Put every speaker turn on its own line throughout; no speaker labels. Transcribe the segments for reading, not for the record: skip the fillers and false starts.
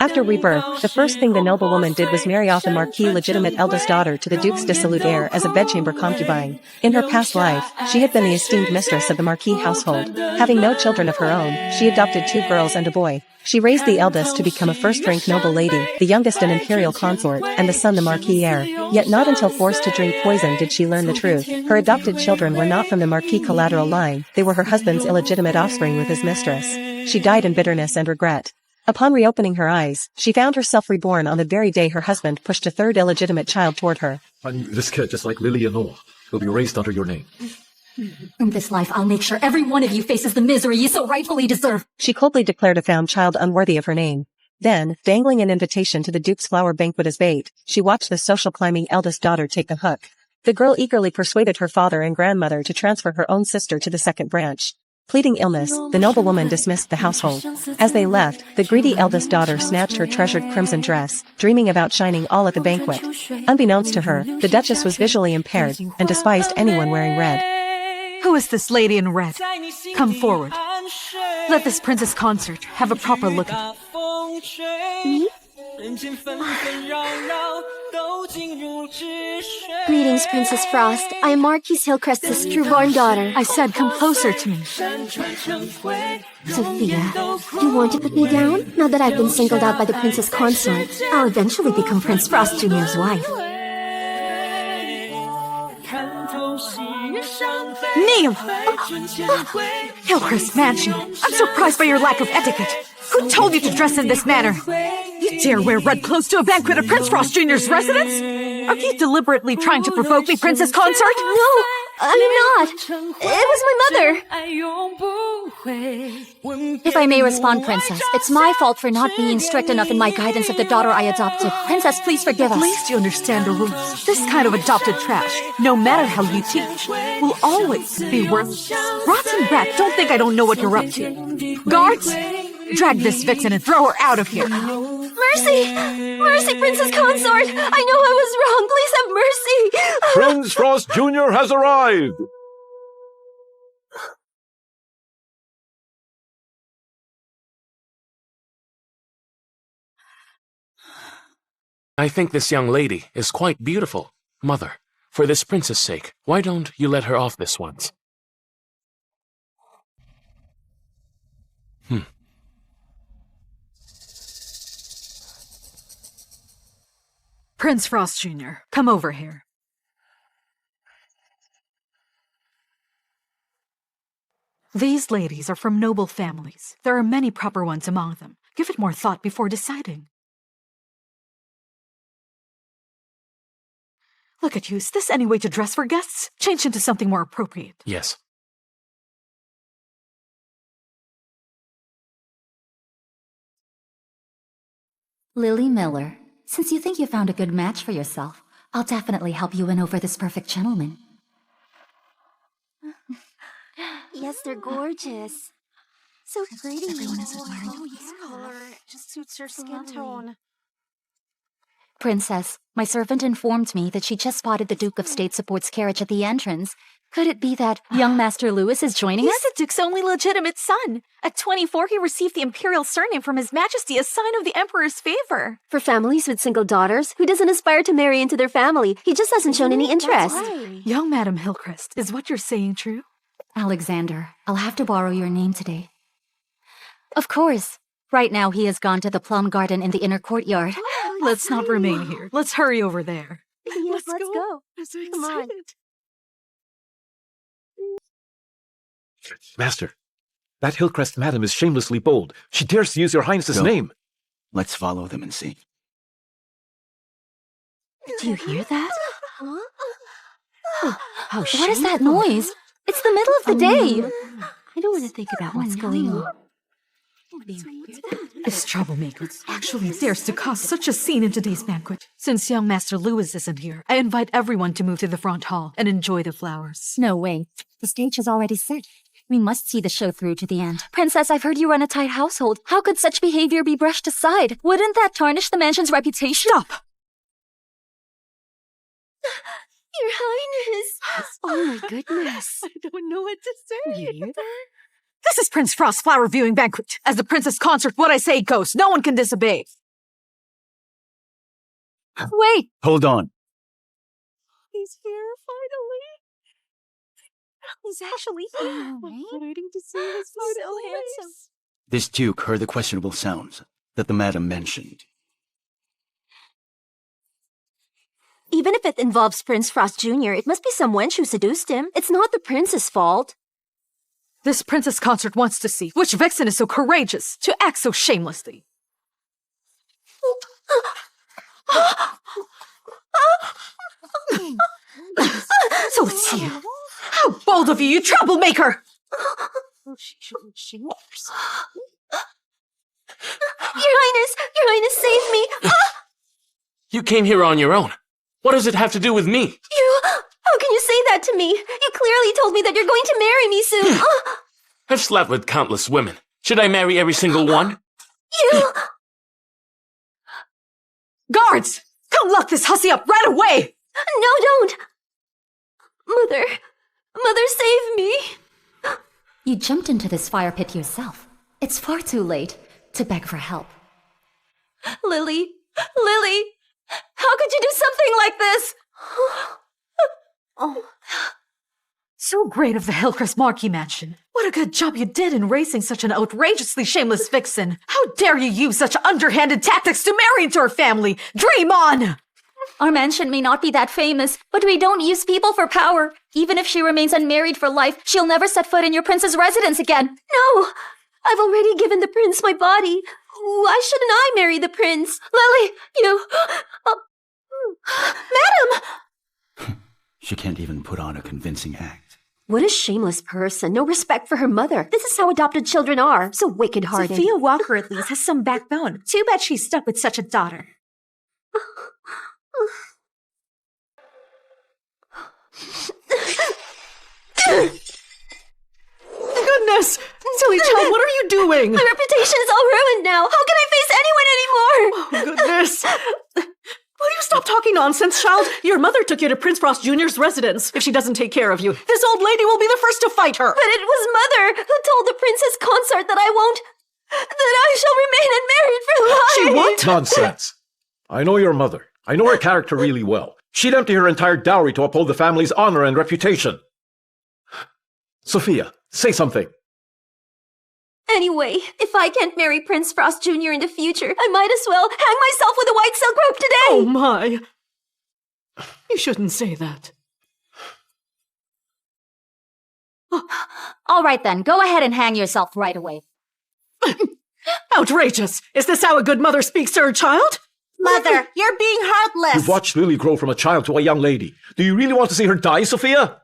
After Rebirth, the first thing the noblewoman did was marry off the marquis' legitimate eldest daughter to the duke's dissolute heir as a bedchamber concubine. In her past life, she had been the esteemed mistress of the marquis household. Having no children of her own, she adopted 2 girls and a boy. She raised the eldest to become a first-rank noble lady, the youngest an imperial consort, and the son the marquis heir. Yet not until forced to drink poison did she learn the truth. Her adopted children were not from the marquis collateral line, they were her husband's illegitimate offspring with his mistress. She died in bitterness and regret. Upon reopening her eyes, she found herself reborn on the very day her husband pushed a 3rd illegitimate child toward her.
Honey, this kid, just like Lily and Noah, will be raised under your name.
In this life, I'll make sure every one of you faces the misery you so rightfully deserve.
She coldly declared a found child unworthy of her name. Then, dangling an invitation to the duke's flower banquet as bait, she watched the social climbing eldest daughter take the hook. The girl eagerly persuaded her father and grandmother to transfer her own sister to the 2nd branch. Pleading illness, the noblewoman dismissed the household. As they left, the greedy eldest daughter snatched her treasured crimson dress, dreaming of outshining all at the banquet. Unbeknownst to her, the duchess was visually impaired and despised anyone wearing red.
Who is this lady in red? Come forward. Let this princess consort have a proper look at
Me? Greetings, Princess Frost. I am Marquis Hillcrest's true-born daughter.
I said come closer to me.
Sophia, you want to put me down? Now that I've been singled out by the princess consort, I'll eventually become Prince Frost Jr.'s wife.
Kneel! Hillcrest Mansion, I'm surprised by your lack of etiquette. Who told you to dress in this manner? You dare wear red clothes to a banquet at Prince Frost Jr.'s residence? Are you deliberately trying to provoke me, Princess Consort?
No, I'm not. It was my mother. If I may respond, Princess, it's my fault for not being strict enough in my guidance of the daughter I adopted. Princess, please forgive us.
At least you understand the rules. This kind of adopted trash, no matter how you teach, will always be worthless. Rotten rat, don't think I don't know what you're up to. Guards, drag this vixen and throw her out of here.
Mercy! Mercy, Princess Consort! I know I was wrong. Please have mercy!
Prince Frost Jr. has arrived!
I think this young lady is quite beautiful. Mother, for this prince's sake, why don't you let her off this once?
Prince Frost Jr., come over here. These ladies are from noble families. There are many proper ones among them. Give it more thought before deciding. Look at you. Is this any way to dress for guests? Change into something more appropriate.
Yes.
Lily Miller, since you think you found a good match for yourself, I'll definitely help you win over this perfect gentleman. Yes, they're gorgeous. So pretty.
Everyone is admiring
this color. It just suits her skin
tone.
Princess, my servant informed me that she just spotted the Duke of State Support's carriage at the entrance. Could it be that young Master Lewis is joining us?
He's the Duke's only legitimate son. At 24, he received the imperial surname from His Majesty, a sign of the Emperor's favor.
For families with single daughters, who doesn't aspire to marry into their family? He just hasn't shown any interest.
Young Madam Hillcrest, is what you're saying true?
Alexander, I'll have to borrow your name today. Of course. Right now, he has gone to the plum garden in the inner courtyard.
Let's not remain here. Let's hurry over there.
Yes, let's go.
I'm so
Come on.
excited.
Master, that Hillcrest madam is shamelessly bold. She dares to use your highness's
Go.
name.
Let's follow them and see.
Do you hear that?
How
What is that noise? It's the middle of the day.
I don't want to think about what's going on.
This troublemaker actually dares to cause such a scene in today's banquet. Since young Master Lewis isn't here, I invite everyone to move to the front hall and enjoy the flowers.
No way. The stage is already set. We must see the show through to the end. Princess, I've heard you run a tight household. How could such behavior be brushed aside? Wouldn't that tarnish the mansion's reputation?
Stop!
Your Highness! Oh my goodness.
I don't know what to say.
You hear that?
This is Prince Frost's flower viewing banquet. As the princess consort, what I say goes. No one can disobey. Wait!
Hold on.
He's here, finally. He's actually here. I'm waiting to see his so handsome.
This duke heard the questionable sounds that the madam mentioned.
Even if it involves Prince Frost Jr., it must be some wench who seduced him. It's not the prince's fault.
This princess consort wants to see which vixen is so courageous to act so shamelessly. So let's see you. How bold of you, you troublemaker!
Your Highness, save me!
You came here on your own. What does it have to do with me?
How can you say that to me? You clearly told me that you're going to marry me soon.
I've slept with countless women. Should I marry every single one?
Guards! Come lock this hussy up right away!
No, don't! Mother, save me!
You jumped into this fire pit yourself. It's far too late to beg for help.
Lily, how could you do something like this?
Oh. So great of the Hillcrest Marquis mansion. What a good job you did in raising such an outrageously shameless vixen. How dare you use such underhanded tactics to marry into her family? Dream on!
Our mansion may not be that famous, but we don't use people for power. Even if she remains unmarried for life, she'll never set foot in your prince's residence again.
No! I've already given the prince my body. Why shouldn't I marry the prince? Lily, Madam!
She can't even put on a convincing act.
What a shameless person. No respect for her mother. This is how adopted children are. So wicked-hearted.
Sophia Walker at least has some backbone. Too bad she's stuck with such a daughter. Goodness! Silly child, what are you doing?
My reputation is all ruined now. How can I face anyone anymore?
Oh, goodness. Will you stop talking nonsense, child? Your mother took you to Prince Frost Jr.'s residence. If she doesn't take care of you, this old lady will be the first to fight her.
But it was Mother who told the princess consort that I shall remain unmarried for life.
She what?
Nonsense. I know your mother. I know her character really well. She'd empty her entire dowry to uphold the family's honor and reputation. Sophia, say something.
Anyway, if I can't marry Prince Frost Jr. in the future, I might as well hang myself with a white silk rope today!
Oh my! You shouldn't say that.
All right then, go ahead and hang yourself right away.
Outrageous! Is this how a good mother speaks to her child?
Mother, you're being heartless!
You've watched Lily grow from a child to a young lady. Do you really want to see her die, Sophia?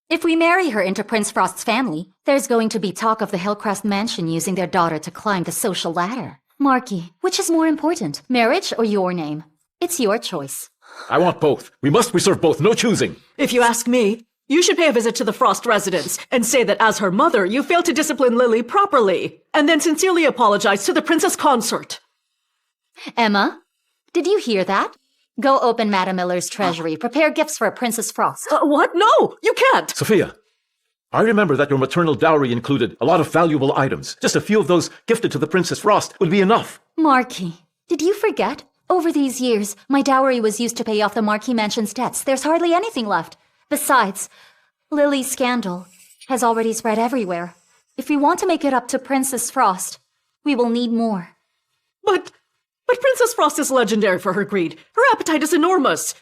If we marry her into Prince Frost's family, there's going to be talk of the Hillcrest mansion using their daughter to climb the social ladder. Marquis, which is more important, marriage or your name? It's your choice.
I want both. We must preserve both. No choosing.
If you ask me, you should pay a visit to the Frost residence and say that as her mother, you failed to discipline Lily properly, and then sincerely apologize to the princess consort.
Emma, did you hear that? Go open Madame Miller's treasury. Prepare gifts for Princess Frost.
What? No, you can't!
Sophia, I remember that your maternal dowry included a lot of valuable items. Just a few of those gifted to the Princess Frost would be enough.
Marquis, did you forget? Over these years, my dowry was used to pay off the Marquis mansion's debts. There's hardly anything left. Besides, Lily's scandal has already spread everywhere. If we want to make it up to Princess Frost, we will need more.
But Princess Frost is legendary for her greed. Her appetite is enormous.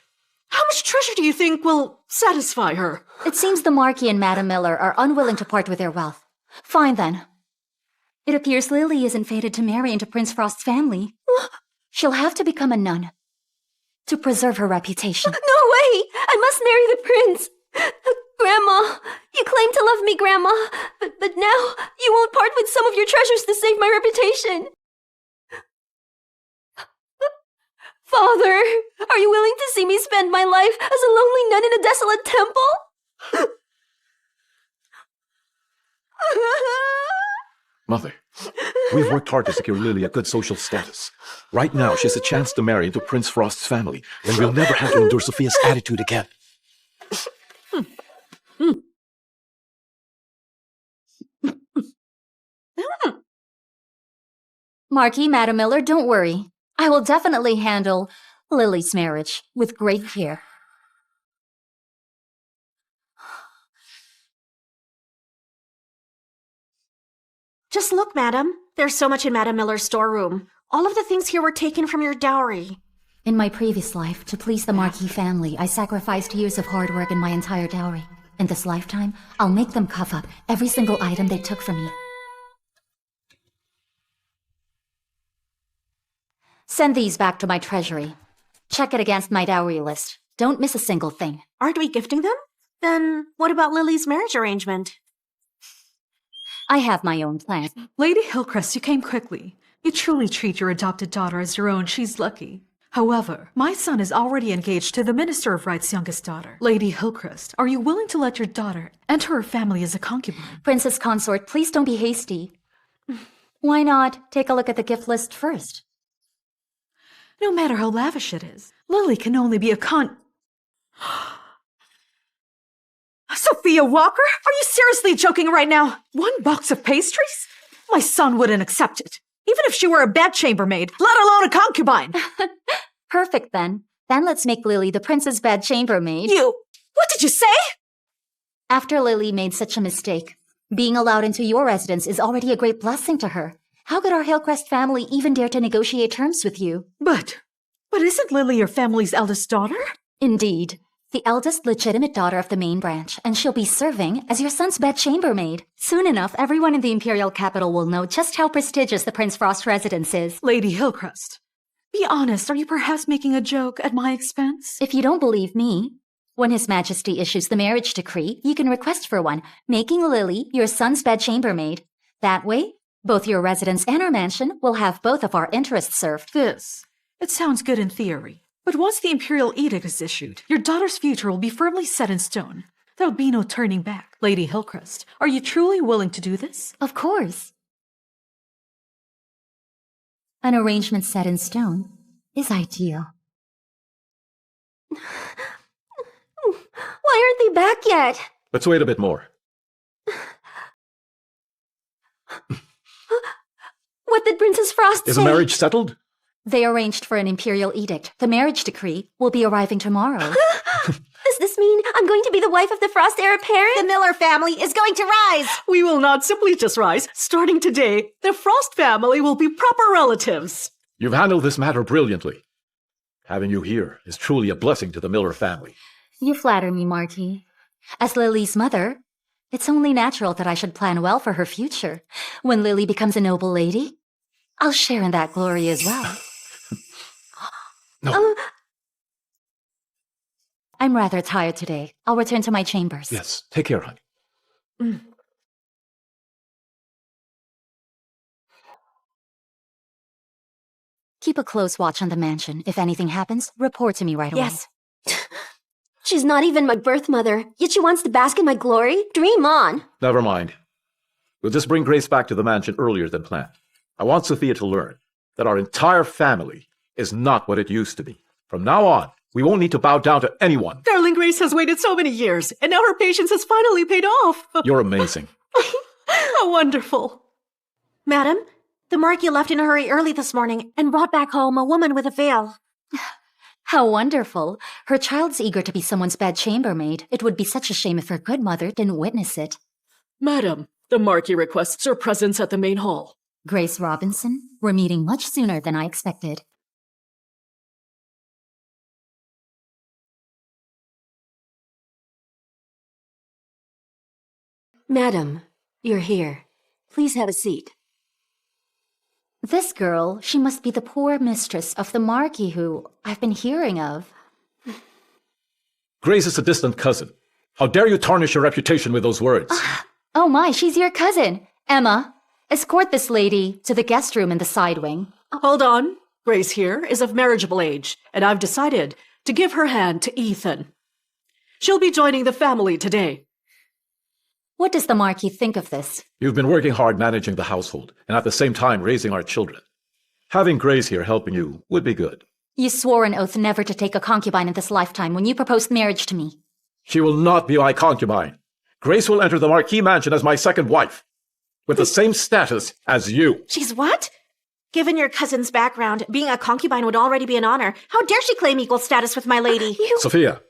How much treasure do you think will satisfy her?
It seems the Marquis and Madame Miller are unwilling to part with their wealth. Fine then. It appears Lily isn't fated to marry into Prince Frost's family. She'll have to become a nun to preserve her reputation.
No way! I must marry the prince! Grandma, you claim to love me, Grandma, but now you won't part with some of your treasures to save my reputation. Father, are you willing to see me spend my life as a lonely nun in a desolate temple?
Mother, we've worked hard to secure Lily a good social status. Right now, she has a chance to marry into Prince Frost's family, and we'll never have to endure Sophia's attitude again.
Marquis, Madame Miller, don't worry. I will definitely handle Lily's marriage, with great care.
Just look, madam. There's so much in Madam Miller's storeroom. All of the things here were taken from your dowry.
In my previous life, to please the Marquis family, I sacrificed years of hard work and my entire dowry. In this lifetime, I'll make them cough up every single item they took from me. Send these back to my treasury. Check it against my dowry list. Don't miss a single thing.
Aren't we gifting them? Then what about Lily's marriage arrangement?
I have my own plan.
Lady Hillcrest, you came quickly. You truly treat your adopted daughter as your own. She's lucky. However, my son is already engaged to the Minister of Right's youngest daughter. Lady Hillcrest, are you willing to let your daughter enter her family as a concubine?
Princess Consort, please don't be hasty. Why not take a look at the gift list first?
No matter how lavish it is, Lily can only be a Sophia Walker? Are you seriously joking right now? 1 box of pastries? My son wouldn't accept it, even if she were a bedchambermaid, let alone a concubine.
Perfect, then. Then let's make Lily the prince's bed chambermaid.
What did you say?
After Lily made such a mistake, being allowed into your residence is already a great blessing to her. How could our Hillcrest family even dare to negotiate terms with you?
But isn't Lily your family's eldest daughter?
Indeed. The eldest legitimate daughter of the main branch, and she'll be serving as your son's bed chambermaid. Soon enough, everyone in the Imperial capital will know just how prestigious the Prince Frost residence is.
Lady Hillcrest, be honest, are you perhaps making a joke at my expense?
If you don't believe me, when His Majesty issues the marriage decree, you can request for one, making Lily your son's bed chambermaid. That way, both your residence and our mansion will have both of our interests served.
It sounds good in theory. But once the Imperial Edict is issued, your daughter's future will be firmly set in stone. There'll be no turning back. Lady Hillcrest, are you truly willing to do this?
Of course. An arrangement set in stone is ideal.
Why aren't they back yet?
Let's wait a bit more.
What did Princess Frost say?
Is the marriage settled?
They arranged for an imperial edict. The marriage decree will be arriving tomorrow.
Does this mean I'm going to be the wife of the Frost heir apparent?
The Miller family is going to rise!
We will not simply just rise. Starting today, the Frost family will be proper relatives.
You've handled this matter brilliantly. Having you here is truly a blessing to the Miller family.
You flatter me, Marquis. As Lily's mother, it's only natural that I should plan well for her future. When Lily becomes a noble lady, I'll share in that glory as well.
No.
I'm rather tired today. I'll return to my chambers.
Yes, take care, honey.
Keep a close watch on the mansion. If anything happens, report to me right away.
Yes. She's not even my birth mother, yet she wants to bask in my glory? Dream on!
Never mind. We'll just bring Grace back to the mansion earlier than planned. I want Sophia to learn that our entire family is not what it used to be. From now on, we won't need to bow down to anyone.
Darling Grace has waited so many years, and now her patience has finally paid off.
You're amazing.
How wonderful.
Madam, the Marquis left in a hurry early this morning and brought back home a woman with a veil.
How wonderful. Her child's eager to be someone's bed chambermaid. It would be such a shame if her good mother didn't witness it.
Madam, the Marquis requests your presence at the main hall.
Grace Robinson, we're meeting much sooner than I expected.
Madam, you're here. Please have a seat.
This girl, she must be the poor mistress of the Marquis who I've been hearing of.
Grace is a distant cousin. How dare you tarnish your reputation with those words?
Oh my, she's your cousin. Emma, escort this lady to the guest room in the side wing.
Hold on. Grace here is of marriageable age, and I've decided to give her hand to Ethan. She'll be joining the family today.
What does the Marquis think of this?
You've been working hard managing the household, and at the same time raising our children. Having Grace here helping you would be good.
You swore an oath never to take a concubine in this lifetime when you proposed marriage to me.
She will not be my concubine. Grace will enter the Marquis mansion as my second wife, with the same status as you.
She's what? Given your cousin's background, being a concubine would already be an honor. How dare she claim equal status with my lady?
Sophia,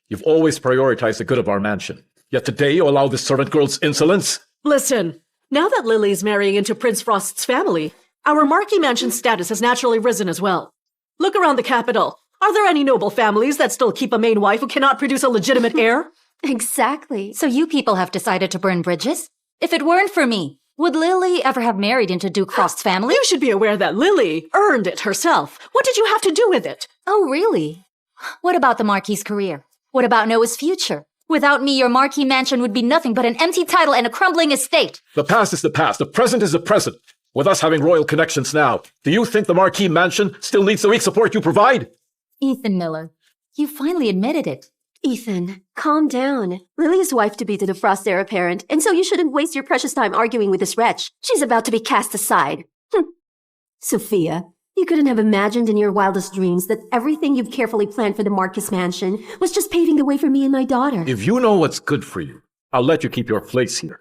you've always prioritized the good of our mansion. Yet today you allow this servant girl's insolence?
Listen, now that Lily's marrying into Prince Frost's family, our marquis mansion status has naturally risen as well. Look around the capital. Are there any noble families that still keep a main wife who cannot produce a legitimate heir?
Exactly.
So you people have decided to burn bridges? If it weren't for me, would Lily ever have married into Duke Frost's family?
You should be aware that Lily earned it herself. What did you have to do with it?
Oh, really? What about the Marquis's career? What about Noah's future? Without me, your Marquis mansion would be nothing but an empty title and a crumbling estate.
The past is the past. The present is the present. With us having royal connections now, do you think the Marquis mansion still needs the weak support you provide?
Ethan Miller, you finally admitted it.
Ethan, calm down. Lily is wife-to-be to the Frost heir apparent, and so you shouldn't waste your precious time arguing with this wretch. She's about to be cast aside. Sophia, you couldn't have imagined in your wildest dreams that everything you've carefully planned for the Marquis mansion was just paving the way for me and my daughter.
If you know what's good for you, I'll let you keep your place here.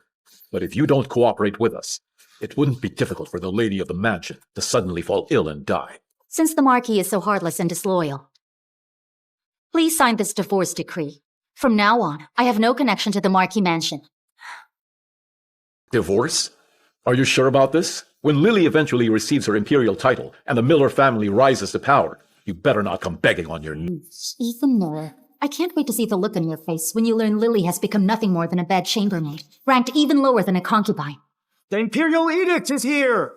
But if you don't cooperate with us, it wouldn't be difficult for the lady of the mansion to suddenly fall ill and die.
Since the Marquis is so heartless and disloyal, please sign this divorce decree. From now on, I have no connection to the Marquis mansion.
Divorce? Are you sure about this? When Lily eventually receives her imperial title and the Miller family rises to power, you better not come begging on your knees.
Ethan Miller, I can't wait to see the look on your face when you learn Lily has become nothing more than a bed chambermaid, ranked even lower than a concubine.
The Imperial Edict is here!